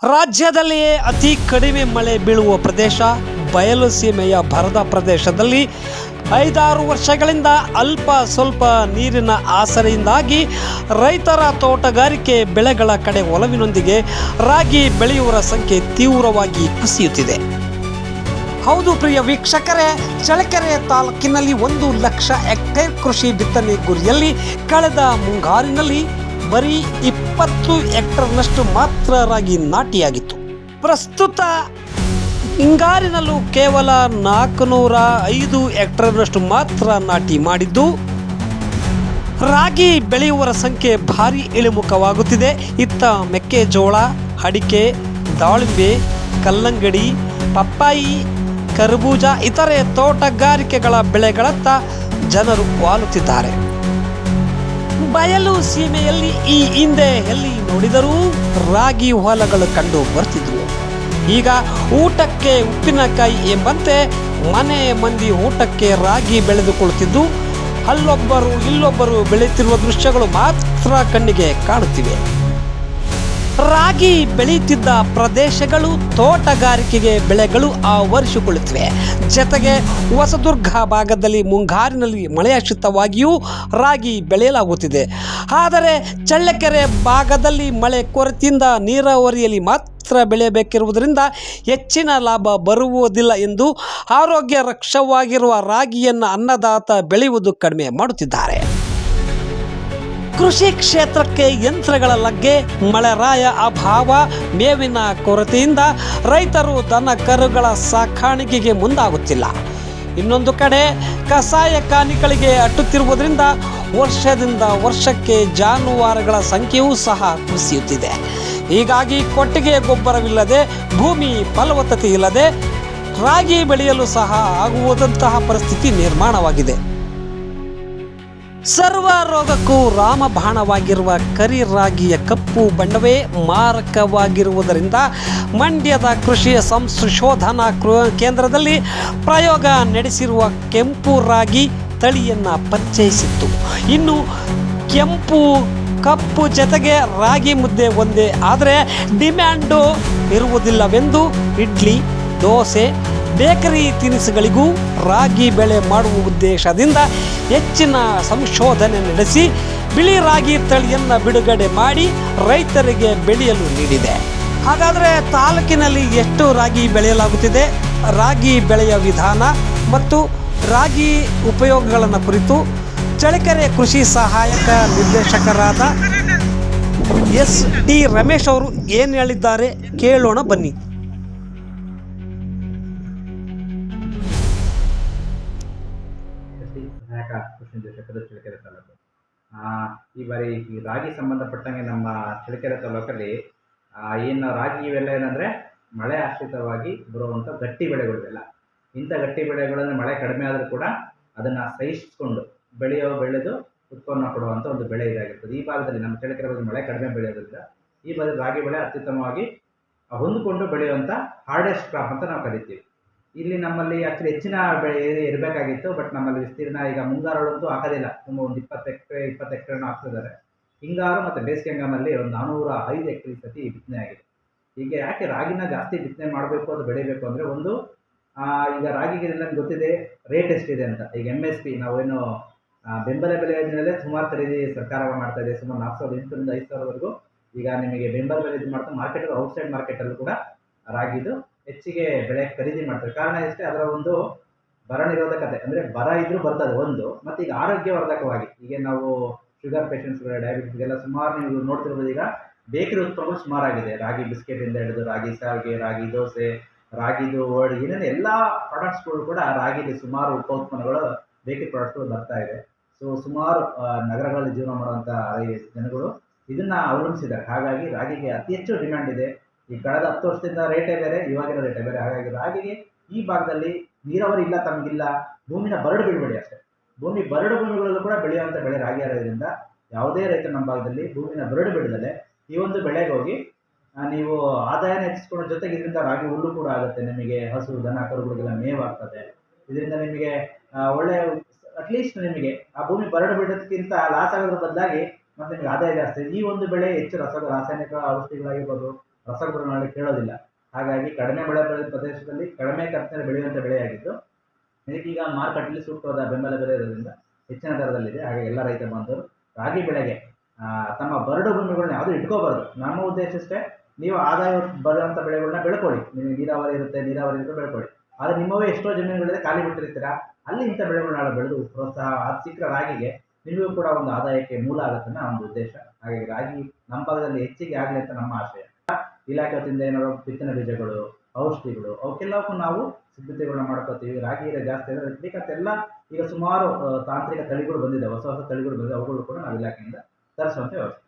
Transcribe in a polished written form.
ರಾಜ್ಯದಲ್ಲಿಯೇ ಅತಿ ಕಡಿಮೆ ಮಳೆ ಬೀಳುವ ಪ್ರದೇಶ ಬಯಲು ಸೀಮೆಯ ಬರದ ಪ್ರದೇಶದಲ್ಲಿ 5-6 ವರ್ಷಗಳಿಂದ ಅಲ್ಪ ಸ್ವಲ್ಪ ನೀರಿನ ಆಸರೆಯಿಂದಾಗಿ ರೈತರ ತೋಟಗಾರಿಕೆ ಬೆಳೆಗಳ ಕಡೆ ಒಲವಿನೊಂದಿಗೆ ರಾಗಿ ಬೆಳೆಯುವರ ಸಂಖ್ಯೆ ತೀವ್ರವಾಗಿ ಕುಸಿಯುತ್ತಿದೆ. ಹೌದು ಪ್ರಿಯ ವೀಕ್ಷಕರೇ, ಚಳ್ಳಕೆರೆ ತಾಲೂಕಿನಲ್ಲಿ 1 ಲಕ್ಷ ಹೆಕ್ಟೇರ್ ಕೃಷಿ ಬಿತ್ತನೆ ಗುರಿಯಲ್ಲಿ ಕಳೆದ ಮುಂಗಾರಿನಲ್ಲಿ ಬರೀ 20 ಹೆಕ್ಟೇರ್ನಷ್ಟು ಮಾತ್ರ ರಾಗಿ ನಾಟಿಯಾಗಿತ್ತು. ಪ್ರಸ್ತುತ ಹಿಂಗಾರಿನಲ್ಲೂ ಕೇವಲ 405 ಹೆಕ್ಟೇರ್ನಷ್ಟು ಮಾತ್ರ ನಾಟಿ ಮಾಡಿದ್ದು, ರಾಗಿ ಬೆಳೆಯುವರ ಸಂಖ್ಯೆ ಭಾರಿ ಇಳಿಮುಖವಾಗುತ್ತಿದೆ. ಇತ್ತ ಮೆಕ್ಕೆಜೋಳ, ಅಡಿಕೆ, ದಾಳಿಂಬೆ, ಕಲ್ಲಂಗಡಿ, ಪಪ್ಪಾಯಿ, ಕರ್ಬೂಜ ಇತರೆ ತೋಟಗಾರಿಕೆಗಳ ಬೆಳೆಗಳತ್ತ ಜನರು ವಾಲುತ್ತಿದ್ದಾರೆ. ಬಯಲು ಸೀಮೆಯಲ್ಲಿ ಈ ಹಿಂದೆ ಎಲ್ಲಿ ನೋಡಿದರೂ ರಾಗಿ ಹೊಲಗಳು ಕಂಡು ಬರ್ತಿದ್ವು. ಈಗ ಊಟಕ್ಕೆ ಉಪ್ಪಿನಕಾಯಿ ಎಂಬಂತೆ ಮನೆ ಮಂದಿ ಊಟಕ್ಕೆ ರಾಗಿ ಬೆಳೆದುಕೊಳ್ಳುತ್ತಿದ್ದು, ಅಲ್ಲೊಬ್ಬರು ಇಲ್ಲೊಬ್ಬರು ಬೆಳೆಯುತ್ತಿರುವ ದೃಶ್ಯಗಳು ಮಾತ್ರ ಕಣ್ಣಿಗೆ ಕಾಣುತ್ತಿವೆ. ರಾಗಿ ಬೆಳೆಯುತ್ತಿದ್ದ ಪ್ರದೇಶಗಳು ತೋಟಗಾರಿಕೆಗೆ ಬೆಳೆಗಳು ಆವರಿಸಿಕೊಳ್ಳುತ್ತಿವೆ. ಜೊತೆಗೆ ಹೊಸದುರ್ಗ ಭಾಗದಲ್ಲಿ ಮುಂಗಾರಿನಲ್ಲಿ ಮಳೆಯಾಶ್ರಿತವಾಗಿಯೂ ರಾಗಿ ಬೆಳೆಯಲಾಗುತ್ತಿದೆ. ಆದರೆ ಚಳ್ಳಕೆರೆ ಭಾಗದಲ್ಲಿ ಮಳೆ ಕೊರತೆಯಿಂದ ನೀರಾವರಿಯಲ್ಲಿ ಮಾತ್ರ ಬೆಳೆಯಬೇಕಿರುವುದರಿಂದ ಹೆಚ್ಚಿನ ಲಾಭ ಬರುವುದಿಲ್ಲ ಎಂದು ಆರೋಗ್ಯ ರಕ್ಷವಾಗಿರುವ ರಾಗಿಯನ್ನು ಅನ್ನದಾತ ಬೆಳೆಯುವುದು ಕಡಿಮೆ ಮಾಡುತ್ತಿದ್ದಾರೆ. ಕೃಷಿ ಕ್ಷೇತ್ರಕ್ಕೆ ಯಂತ್ರಗಳ ಲಗ್ಗೆ, ಮಳೆರಾಯ ಅಭಾವ, ಮೇವಿನ ಕೊರತೆಯಿಂದ ರೈತರು ದನ ಕರುಗಳ ಸಾಕಾಣಿಕೆಗೆ ಮುಂದಾಗುತ್ತಿಲ್ಲ. ಇನ್ನೊಂದು ಕಡೆ ಕಸಾಯಖಾನೆಗಳಿಗೆ ಅಟ್ಟುತ್ತಿರುವುದರಿಂದ ವರ್ಷದಿಂದ ವರ್ಷಕ್ಕೆ ಜಾನುವಾರುಗಳ ಸಂಖ್ಯೆಯೂ ಸಹ ಕುಸಿಯುತ್ತಿದೆ. ಹೀಗಾಗಿ ಕೊಟ್ಟಿಗೆ ಗೊಬ್ಬರವಿಲ್ಲದೆ, ಭೂಮಿ ಫಲವತ್ತತೆ ಇಲ್ಲದೆ ರಾಗಿ ಬೆಳೆಯಲು ಸಹ ಆಗುವುದಂತಹ ಪರಿಸ್ಥಿತಿ ನಿರ್ಮಾಣವಾಗಿದೆ. ಸರ್ವ ರೋಗಕ್ಕೂ ರಾಮಬಾಣವಾಗಿರುವ ಕರಿ ರಾಗಿಯ ಕಪ್ಪು ಬಣ್ಣವೇ ಮಾರಕವಾಗಿರುವುದರಿಂದ ಮಂಡ್ಯದ ಕೃಷಿ ಸಂಶೋಧನಾ ಕೇಂದ್ರದಲ್ಲಿ ಪ್ರಯೋಗ ನಡೆಸಿರುವ ಕೆಂಪು ರಾಗಿ ತಳಿಯನ್ನು ಪರಿಚಯಿಸಿತ್ತು. ಇನ್ನು ಕೆಂಪು ಕಪ್ಪು ಜೊತೆಗೆ ರಾಗಿ ಮುದ್ದೆ ಒಂದೇ ಆದರೆ ಡಿಮ್ಯಾಂಡು ಇರುವುದಿಲ್ಲವೆಂದು ಇಡ್ಲಿ, ದೋಸೆ, ಬೇಕರಿ ತಿನಿಸುಗಳಿಗೂ ರಾಗಿ ಬೆಳೆ ಮಾಡುವ ಉದ್ದೇಶದಿಂದ ಹೆಚ್ಚಿನ ಸಂಶೋಧನೆ ನಡೆಸಿ ಬಿಳಿ ರಾಗಿ ತಳಿಯನ್ನು ಬಿಡುಗಡೆ ಮಾಡಿ ರೈತರಿಗೆ ಬೆಳೆಯಲು ನೀಡಿದೆ. ಹಾಗಾದರೆ ತಾಲೂಕಿನಲ್ಲಿ ಎಷ್ಟು ರಾಗಿ ಬೆಳೆಯಲಾಗುತ್ತಿದೆ, ರಾಗಿ ಬೆಳೆಯ ವಿಧಾನ ಮತ್ತು ರಾಗಿ ಉಪಯೋಗಗಳನ್ನು ಕುರಿತು ಚಳ್ಳಕೆರೆ ಕೃಷಿ ಸಹಾಯಕ ನಿರ್ದೇಶಕರಾದ SD ರಮೇಶ್ ಅವರು ಏನು ಹೇಳಿದ್ದಾರೆ ಕೇಳೋಣ ಬನ್ನಿ. ಸಹಾಯಕ ಕೃಷಿ ನಿರ್ದೇಶಕರು ಚಳ್ಳಕೆರೆ ತಾಲೂಕು. ಈ ಬಾರಿ ಈ ರಾಗಿ ಸಂಬಂಧಪಟ್ಟಂಗೆ ನಮ್ಮ ಚಳ್ಳಕೆರೆ ತಾಲೂಕಲ್ಲಿ ಏನು ರಾಗಿ ಇವೆಲ್ಲ ಏನಂದರೆ ಮಳೆ ಆಶ್ರಿತವಾಗಿ ಬರುವಂಥ ಗಟ್ಟಿ ಬೆಳೆಗಳಿವೆಲ್ಲ. ಇಂಥ ಗಟ್ಟಿ ಬೆಳೆಗಳನ್ನು ಮಳೆ ಕಡಿಮೆ ಆದರೂ ಕೂಡ ಅದನ್ನು ಸಹಿಸಿಕೊಂಡು ಬೆಳೆದು ಉತ್ಪನ್ನ ಕೊಡುವಂಥ ಒಂದು ಬೆಳೆ ಇದಾಗಿರ್ತದೆ. ಈ ಭಾಗದಲ್ಲಿ ನಮ್ಮ ಚಳ್ಳಕೆರೆ ಭಾಗದಲ್ಲಿ ಮಳೆ ಕಡಿಮೆ ಬೆಳೆಯೋದ್ರಿಂದ ಈ ಭಾಗದಲ್ಲಿ ರಾಗಿ ಬೆಳೆ ಅತ್ಯುತ್ತಮವಾಗಿ ಹೊಂದಿಕೊಂಡು ಬೆಳೆಯುವಂಥ ಹಾರ್ಡೆಸ್ಟ್ ಕ್ರಾಪ್ ಅಂತ ನಾವು ಕರಿತೀವಿ. ಇಲ್ಲಿ ನಮ್ಮಲ್ಲಿ ಆ್ಯಕ್ಚುಲಿ ಹೆಚ್ಚಿನ ಬೆಳೆ ಇರಬೇಕಾಗಿತ್ತು, ಬಟ್ ನಮ್ಮಲ್ಲಿ ವಿಸ್ತೀರ್ಣ ಈಗ ಮುಂಗಾರಲ್ಲಂತೂ ಹಾಕೋದಿಲ್ಲ. ತುಂಬ ಒಂದು 20 ಹೆಕ್ಟೇರ್ನ ಹಾಕ್ತಿದ್ದಾರೆ. ಹಿಂಗಾರು ಮತ್ತು ಬೇಸಿಗೆ ಹಂಗಾಮಲ್ಲಿ ಒಂದು 405 ಹೆಕ್ಟೇರ್ ಈ ಸತಿ ಬಿತ್ತನೆ ಆಗಿದೆ. ಹೀಗೆ ಯಾಕೆ ರಾಗಿನ ಜಾಸ್ತಿ ಬಿತ್ತನೆ ಮಾಡಬೇಕು, ಅದು ಬೆಳಿಬೇಕು ಅಂದರೆ ಒಂದು ಈಗ ರಾಗಿಗೆ ನಮ್ಗೆ ಗೊತ್ತಿದೆ ರೇಟ್ ಎಷ್ಟಿದೆ ಅಂತ. ಈಗ MSP ನಾವೇನು ಬೆಂಬಲ ಬೆಲೆ ಮೇಲೆ ಸುಮಾರು ಖರೀದಿ ಸರ್ಕಾರ ಮಾಡ್ತಾ ಇದೆ. ಸುಮಾರು 4,800ರಿಂದ 5,000ವರೆಗೂ ಈಗ ನಿಮಗೆ ಬೆಂಬಲ ಬೆಲೆ ಇದು ಮಾಡ್ತಾ ಮಾರ್ಕೆಟಲ್ಲಿ ಔಟ್ಸೈಡ್ ಮಾರ್ಕೆಟಲ್ಲೂ ಕೂಡ ರಾಗಿದು ಹೆಚ್ಚಿಗೆ ಬೆಳೆ ಖರೀದಿ ಮಾಡ್ತಾರೆ. ಕಾರಣ ಎಷ್ಟೇ ಅದರ ಒಂದು ಬರ ನಿರೋಧಕತೆ, ಅಂದರೆ ಬರ ಇದ್ರೂ ಬರ್ತದೆ ಒಂದು, ಮತ್ತು ಈಗ ಆರೋಗ್ಯವರ್ಧಕವಾಗಿ ಈಗ ನಾವು ಶುಗರ್ ಪೇಷಂಟ್ಸ್ಗಳು, ಡಯಾಬಿಟಿಸ್ಗೆಲ್ಲ ಸುಮಾರು ನೀವು ನೋಡ್ತಿರ್ಬೋದು. ಈಗ ಬೇಕರಿ ಉತ್ಪನ್ನಗಳು ಸುಮಾರಾಗಿದೆ. ರಾಗಿ ಬಿಸ್ಕೆಟಿಂದ ಹಿಡಿದು ರಾಗಿ ಶಾವಿಗೆ, ರಾಗಿ ದೋಸೆ, ರಾಗಿದು ಹೋಳಿಗೆ, ಏನೇನು ಎಲ್ಲ ಪ್ರಾಡಕ್ಟ್ಸ್ಗಳು ಕೂಡ ರಾಗಿಲಿ ಸುಮಾರು ಉಪ ಉತ್ಪನ್ನಗಳು, ಬೇಕರಿ ಪ್ರಾಡಕ್ಟ್ಸ್ಗಳು ಬರ್ತಾ ಇದೆ. ಸೊ ಸುಮಾರು ನಗರಗಳಲ್ಲಿ ಜೀವನ ಮಾಡುವಂಥ ಜನಗಳು ಇದನ್ನು ಅವಲಂಬಿಸಿದ್ದಾರೆ. ಹಾಗಾಗಿ ರಾಗಿಗೆ ಅತಿ ಹೆಚ್ಚು ಡಿಮ್ಯಾಂಡ್ ಇದೆ. ಈ ಕಳೆದ 10 ವರ್ಷದಿಂದ ರೇಟೇ ಬೇರೆ, ಇವಾಗಿನ ರೇಟೇ ಬೇರೆ. ಹಾಗಾಗಿ ರಾಗಿಗೆ ಈ ಭಾಗದಲ್ಲಿ ನೀರಾವರಿ ಇಲ್ಲ, ತಮಗಿಲ್ಲ, ಭೂಮಿನ ಬರಡು ಬಿಡಬೇಡಿ ಅಷ್ಟೇ. ಬರಡು ಭೂಮಿಗಳಲ್ಲೂ ಕೂಡ ಬೆಳೆಯುವಂಥ ಬೆಳೆ ರಾಗಿ ಆಗೋದ್ರಿಂದ ಯಾವುದೇ ರೈತ ನಮ್ಮ ಭಾಗದಲ್ಲಿ ಭೂಮಿನ ಬರಡು ಬಿಡದಲ್ಲೇ ಈ ಒಂದು ಬೆಳೆಗೆ ಹೋಗಿ ನೀವು ಆದಾಯನ ಹೆಚ್ಚಿಸ್ಕೊಳ್ಳೋ ಜೊತೆಗೆ ಇದರಿಂದ ರಾಗಿ ಹುಲ್ಲು ಕೂಡ ಆಗುತ್ತೆ. ನಿಮಗೆ ಹಸು, ದನ ಕರುಗಳಿಗೆಲ್ಲ ಮೇವಾಗ್ತದೆ. ಇದರಿಂದ ನಿಮಗೆ ಒಳ್ಳೆ ಅಟ್ಲೀಸ್ಟ್ ನಿಮಗೆ ಆ ಭೂಮಿ ಬರಡು ಬಿಡೋದಕ್ಕಿಂತ ಲಾಸ್ ಆಗೋದ್ರ ಬದಲಾಗಿ ಮತ್ತು ನಿಮಗೆ ಆದಾಯ ಜಾಸ್ತಿ. ಈ ಒಂದು ಬೆಳೆ ಹೆಚ್ಚು ರಾಸಾಯನಿಕ ಔಷಧಿಗಳಾಗಿರ್ಬೋದು ರಸಗೊಬ್ಬರಗಳಲ್ಲಿ ಕೇಳೋದಿಲ್ಲ. ಹಾಗಾಗಿ ಕಡಿಮೆ ಮಳೆ ಬೆಳೆದ ಪ್ರದೇಶದಲ್ಲಿ ಕಡಿಮೆ ಖರ್ಚಿನಲ್ಲಿ ಬೆಳೆಯುವಂಥ ಬೆಳೆಯಾಗಿದ್ದು ಇದಕ್ಕೀಗ ಮಾರುಕಟ್ಟೆಯಲ್ಲಿ ಸೂಕ್ತವಾದ ಬೆಂಬಲ ಬೆಲೆ ಇರೋದ್ರಿಂದ ಹೆಚ್ಚಿನ ದರದಲ್ಲಿದೆ. ಹಾಗಾಗಿ ಎಲ್ಲ ರೈತ ಬಾಂಧವರು ರಾಗಿ ಬೆಳೆಗೆ ತಮ್ಮ ಬರಡು ಭೂಮಿಗಳನ್ನ ಯಾವುದೂ ಇಟ್ಕೋಬಾರ್ದು. ನಮ್ಮ ಉದ್ದೇಶ ಅಷ್ಟೇ, ನೀವು ಆದಾಯ ಬರುವಂಥ ಬೆಳೆಗಳನ್ನ ಬೆಳ್ಕೊಳ್ಳಿ. ನಿಮಗೆ ನೀರಾವರಿ ಇರುತ್ತೆ ಬೆಳ್ಕೊಳ್ಳಿ. ಆದರೆ ನಿಮ್ಮವೇ ಎಷ್ಟೋ ಜಮೀನುಗಳಿದೆ ಖಾಲಿ ಬಿಟ್ಟಿರ್ತೀರಾ, ಅಲ್ಲಿ ಇಂಥ ಬೆಳೆಗಳನ್ನ ಬೆಳೆದು ಪ್ರೋತ್ಸಾಹ ಅದು ಸಿಕ್ಕರೆ ರಾಗಿಗೆ ನಿಮಗೂ ಕೂಡ ಒಂದು ಆದಾಯಕ್ಕೆ ಮೂಲ ಆಗುತ್ತೆ ಅನ್ನೋ ಒಂದು ಉದ್ದೇಶ. ಹಾಗಾಗಿ ರಾಗಿ ನಮ್ಮ ಭಾಗದಲ್ಲಿ ಹೆಚ್ಚಿಗೆ ಆಗಲಿ ಅಂತ ನಮ್ಮ ಆಶಯ. ಇಲಾಖೆ ವತಿಯಿಂದ ಏನಾದ್ರು ಬಿತ್ತನೆ ಬೀಜಗಳು, ಔಷಧಿಗಳು ಅವಕ್ಕೆಲ್ಲವಕ್ಕೂ ನಾವು ಸಿದ್ಧತೆಗಳನ್ನ ಮಾಡ್ಕೋತೀವಿ. ರಾಗಿ ಜಾಸ್ತಿ ಅಂದರೆ ಬೇಕಂತೆಲ್ಲ ಈಗ ಸುಮಾರು ತಾಂತ್ರಿಕ ತಳಿಗಳು ಬಂದಿದೆ, ಹೊಸ ಹೊಸ ತಳಿಗಳು ಬಂದಿದೆ. ಅವುಗಳು ಕೂಡ ನಾವು ಇಲಾಖೆಯಿಂದ ತರಿಸುವಂತೆ ವ್ಯವಸ್ಥೆ.